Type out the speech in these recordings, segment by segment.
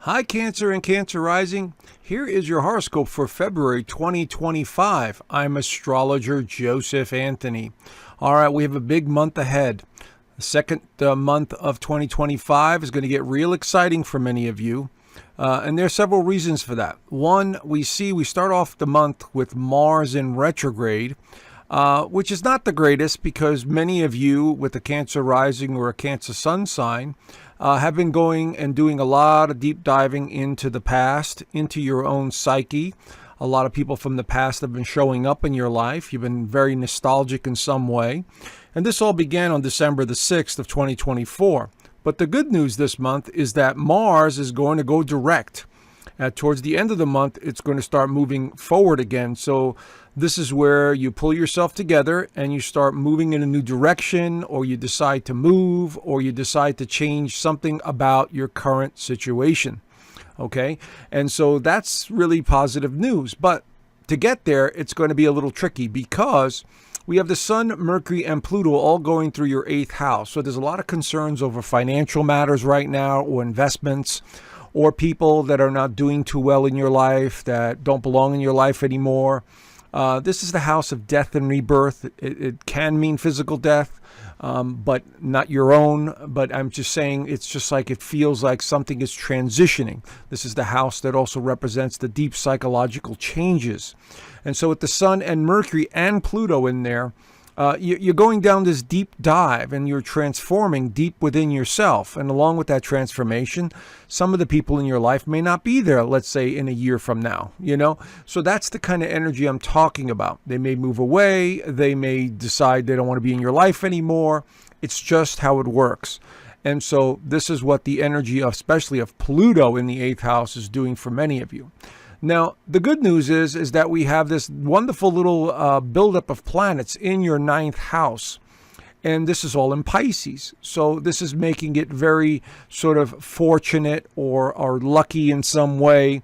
Hi, Cancer and Cancer Rising. Here is your horoscope for February 2025. I'm Astrologer Joseph Anthony. All right, we have a big month ahead. The second month of 2025 is going to get real exciting for many of you. And there are several reasons for that. One, we start off the month with Mars in retrograde, which is not the greatest because many of you with a Cancer rising or a Cancer sun sign have been going and doing a lot of deep diving into the past, into your own psyche. A lot of people from the past have been showing up in your life. You've been very nostalgic in some way. And this all began on December the 6th of 2024. But the good news this month is that Mars is going to go direct. Towards the end of the month, it's going to start moving forward again. So this is where you pull yourself together and you start moving in a new direction, or you decide to move, or you decide to change something about your current situation. Okay? And so that's really positive news. But to get there, it's going to be a little tricky because we have the Sun, Mercury, and Pluto all going through your 8th house. So there's a lot of concerns over financial matters right now, or investments, or people that are not doing too well in your life, that don't belong in your life anymore. This is the house of death and rebirth. It can mean physical death, but not your own. But I'm just saying, it's just like it feels like something is transitioning. This is the house that also represents the deep psychological changes. And so with the Sun and Mercury and Pluto in there, you're going down this deep dive and you're transforming deep within yourself. And along with that transformation, some of the people in your life may not be there, let's say in a year from now, So that's the kind of energy I'm talking about. They may move away. They may decide they don't want to be in your life anymore. It's just how it works. And so this is what the energy of, especially of Pluto in the 8th house, is doing for many of you. Now, the good news is that we have this wonderful little buildup of planets in your 9th house. And this is all in Pisces. So this is making it very sort of fortunate or lucky in some way.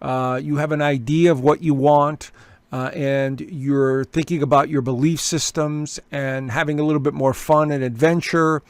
You have an idea of what you want, and you're thinking about your belief systems and having a little bit more fun and adventure.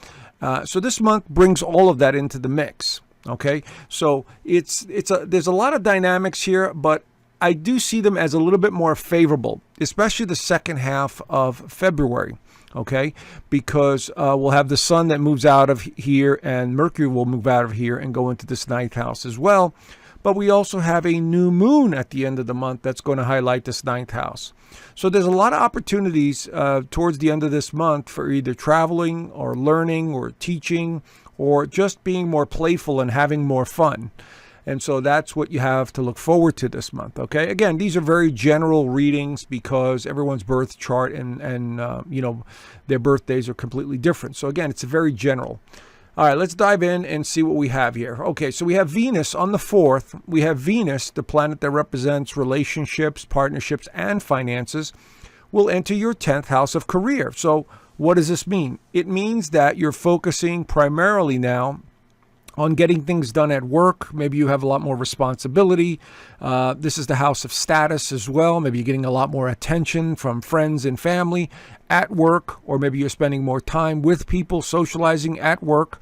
So this month brings all of that into the mix. Okay, so there's a lot of dynamics here, but I do see them as a little bit more favorable, especially the second half of February. Okay, because we'll have the Sun that moves out of here, and Mercury will move out of here and go into this 9th house as well. But we also have a new moon at the end of the month that's going to highlight this 9th house. So there's a lot of opportunities towards the end of this month for either traveling or learning or teaching, or just being more playful and having more fun. And so that's what you have to look forward to this month, okay? Again, these are very general readings because everyone's birth chart and their birthdays are completely different. So again, it's very general. All right, let's dive in and see what we have here. Okay, so we have Venus on the 4th. We have Venus, the planet that represents relationships, partnerships, and finances, will enter your 10th house of career. So what does this mean? It means that you're focusing primarily now on getting things done at work. Maybe you have a lot more responsibility. This is the house of status as well. Maybe you're getting a lot more attention from friends and family at work, or maybe you're spending more time with people socializing at work.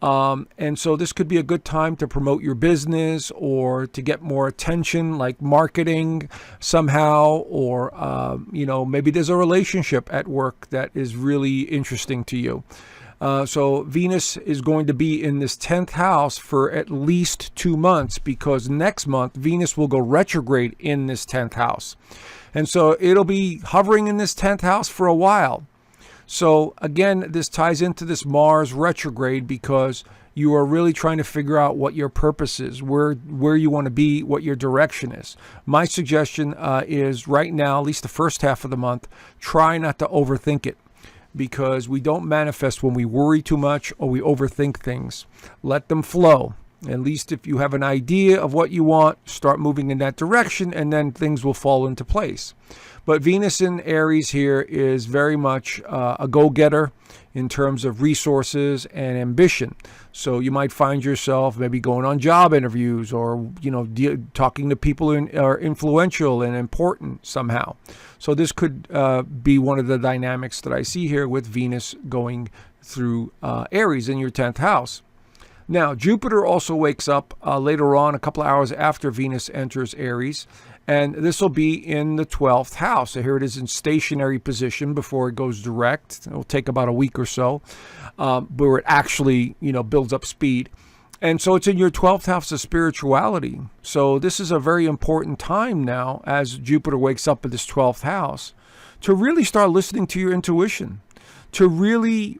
And so this could be a good time to promote your business or to get more attention, like marketing somehow, or, maybe there's a relationship at work that is really interesting to you. So Venus is going to be in this 10th house for at least 2 months, because next month Venus will go retrograde in this 10th house. And so it'll be hovering in this 10th house for a while. So again, this ties into this Mars retrograde because you are really trying to figure out what your purpose is, where you want to be, what your direction is. My suggestion is right now, at least the first half of the month, try not to overthink it, because we don't manifest when we worry too much or we overthink things. Let them flow. At least if you have an idea of what you want, start moving in that direction, and then things will fall into place. But Venus in Aries here is very much a go-getter in terms of resources and ambition. So you might find yourself maybe going on job interviews, or talking to people who are influential and important somehow. So this could be one of the dynamics that I see here with Venus going through Aries in your 10th house. Now, Jupiter also wakes up later on, a couple of hours after Venus enters Aries, and this will be in the 12th house. So here it is in stationary position before it goes direct. It will take about a week or so, where it actually, builds up speed. And so it's in your 12th house of spirituality. So this is a very important time now as Jupiter wakes up in this 12th house to really start listening to your intuition, to really,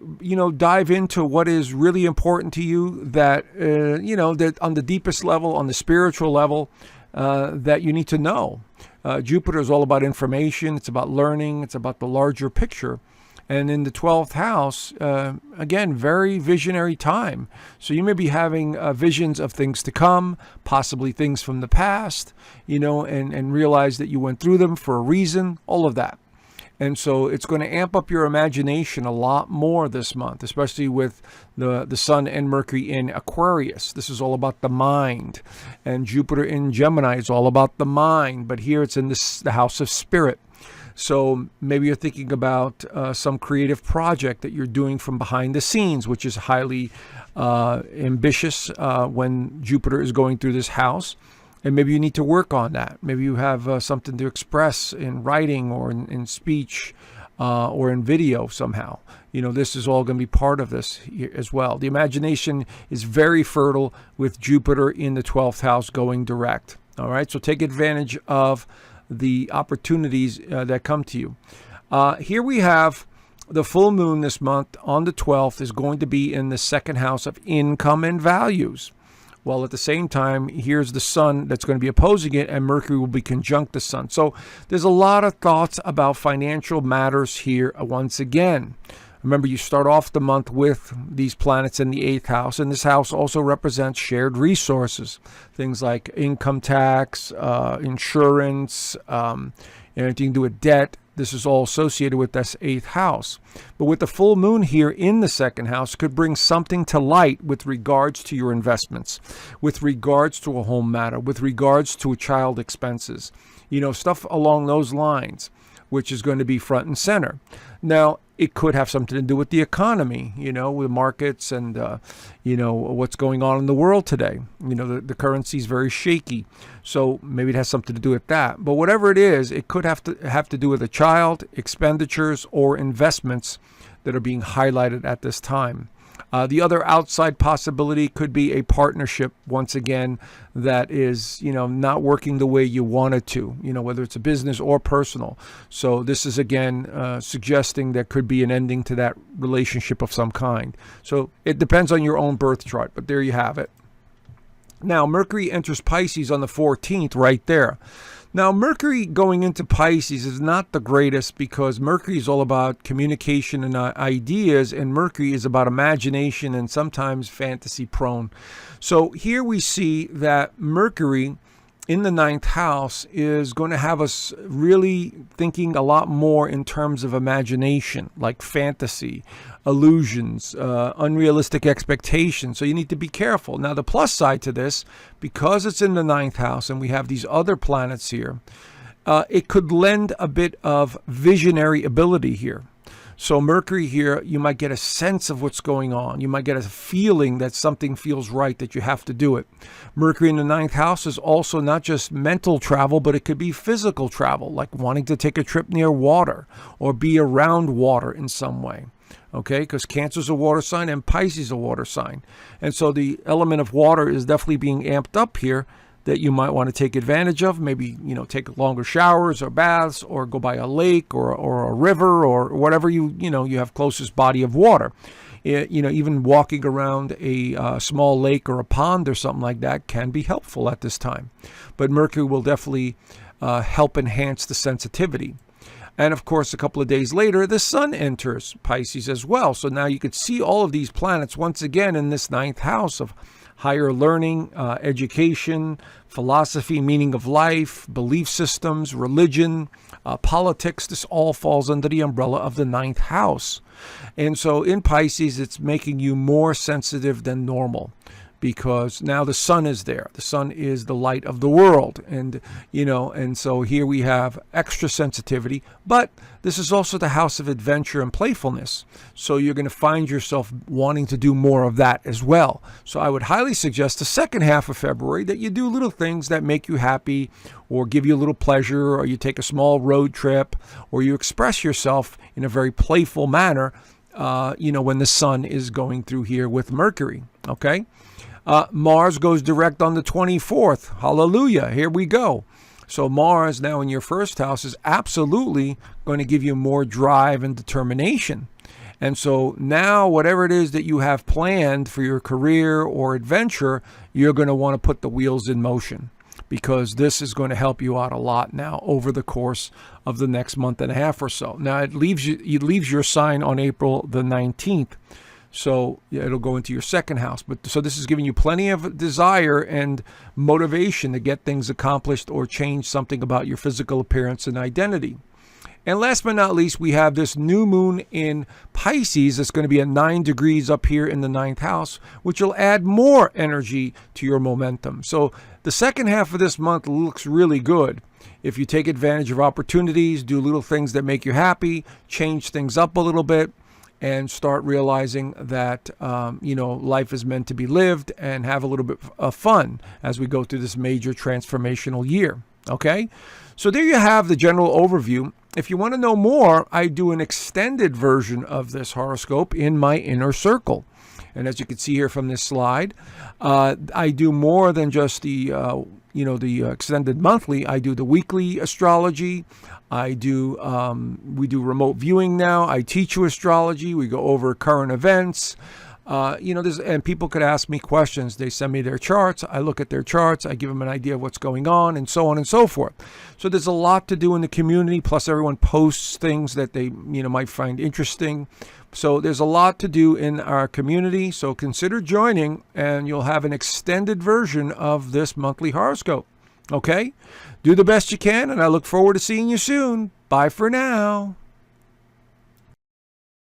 dive into what is really important to you that, that on the deepest level, on the spiritual level, that you need to know. Jupiter is all about information. It's about learning. It's about the larger picture. And in the 12th house, again, very visionary time. So you may be having visions of things to come, possibly things from the past, and realize that you went through them for a reason, all of that. And so it's going to amp up your imagination a lot more this month, especially with the Sun and Mercury in Aquarius. This is all about the mind. And Jupiter in Gemini is all about the mind. But here it's in the house of spirit. So maybe you're thinking about some creative project that you're doing from behind the scenes, which is highly ambitious when Jupiter is going through this house. And maybe you need to work on that. Maybe you have something to express in writing or in speech or in video somehow. This is all going to be part of this as well. The imagination is very fertile with Jupiter in the 12th house going direct. All right, so take advantage of the opportunities that come to you. Here we have the full moon this month on the 12th is going to be in the second house of income and values. While at the same time, here's the sun that's going to be opposing it, and Mercury will be conjunct the sun. So there's a lot of thoughts about financial matters here once again. Remember, you start off the month with these planets in the 8th house, and this house also represents shared resources, things like income tax, insurance, anything to do with debt. This is all associated with this 8th house. But with the full moon here in the second house could bring something to light with regards to your investments, with regards to a home matter, with regards to child expenses, stuff along those lines, which is going to be front and center. Now, it could have something to do with the economy, with markets and, what's going on in the world today. The currency is very shaky. So maybe it has something to do with that. But whatever it is, it could have to do with a child, expenditures, or investments that are being highlighted at this time. The other outside possibility could be a partnership, once again, that is, not working the way you want it to, whether it's a business or personal. So this is, again, suggesting there could be an ending to that relationship of some kind. So it depends on your own birth chart, but there you have it. Now, Mercury enters Pisces on the 14th right there. Now, Mercury going into Pisces is not the greatest because Mercury is all about communication and ideas, and Mercury is about imagination and sometimes fantasy prone. So here we see that Mercury in the 9th house is going to have us really thinking a lot more in terms of imagination, like fantasy, illusions, unrealistic expectations. So you need to be careful. Now, the plus side to this, because it's in the 9th house and we have these other planets here, it could lend a bit of visionary ability here. So Mercury here, you might get a sense of what's going on. You might get a feeling that something feels right, that you have to do it. Mercury in the 9th house is also not just mental travel, but it could be physical travel, like wanting to take a trip near water or be around water in some way. Okay, because Cancer is a water sign and Pisces is a water sign. And so the element of water is definitely being amped up here, that you might want to take advantage of. Maybe, take longer showers or baths, or go by a lake or a river or whatever you have closest body of water. Even walking around a small lake or a pond or something like that can be helpful at this time. But Mercury will definitely help enhance the sensitivity. And of course, a couple of days later, the sun enters Pisces as well. So now you could see all of these planets once again in this 9th house of higher learning, education, philosophy, meaning of life, belief systems, religion, politics. This all falls under the umbrella of the 9th house. And so in Pisces, it's making you more sensitive than normal, because now the sun is there. The sun is the light of the world. And, and so here we have extra sensitivity. But this is also the house of adventure and playfulness. So you're going to find yourself wanting to do more of that as well. So I would highly suggest the second half of February that you do little things that make you happy or give you a little pleasure, or you take a small road trip, or you express yourself in a very playful manner, when the sun is going through here with Mercury. Okay? Mars goes direct on the 24th. Hallelujah. Here we go. So Mars now in your first house is absolutely going to give you more drive and determination. And so now whatever it is that you have planned for your career or adventure, you're going to want to put the wheels in motion, because this is going to help you out a lot now over the course of the next month and a half or so. Now it leaves your sign on April the 19th. So it'll go into your second house. So this is giving you plenty of desire and motivation to get things accomplished or change something about your physical appearance and identity. And last but not least, we have this new moon in Pisces. It's going to be at 9 degrees up here in the 9th house, which will add more energy to your momentum. So the second half of this month looks really good. If you take advantage of opportunities, do little things that make you happy, change things up a little bit, and start realizing that, life is meant to be lived, and have a little bit of fun as we go through this major transformational year. Okay? So there you have the general overview. If you want to know more, I do an extended version of this horoscope in my inner circle. And as you can see here from this slide, I do more than just the extended monthly. I do the weekly astrology. We do remote viewing now. I teach you astrology. We go over current events. And people could ask me questions. They send me their charts. I look at their charts. I give them an idea of what's going on, and so on and so forth. So there's a lot to do in the community. Plus, everyone posts things that they might find interesting. So there's a lot to do in our community. So consider joining, and you'll have an extended version of this monthly horoscope. Okay? Do the best you can, and I look forward to seeing you soon. Bye for now.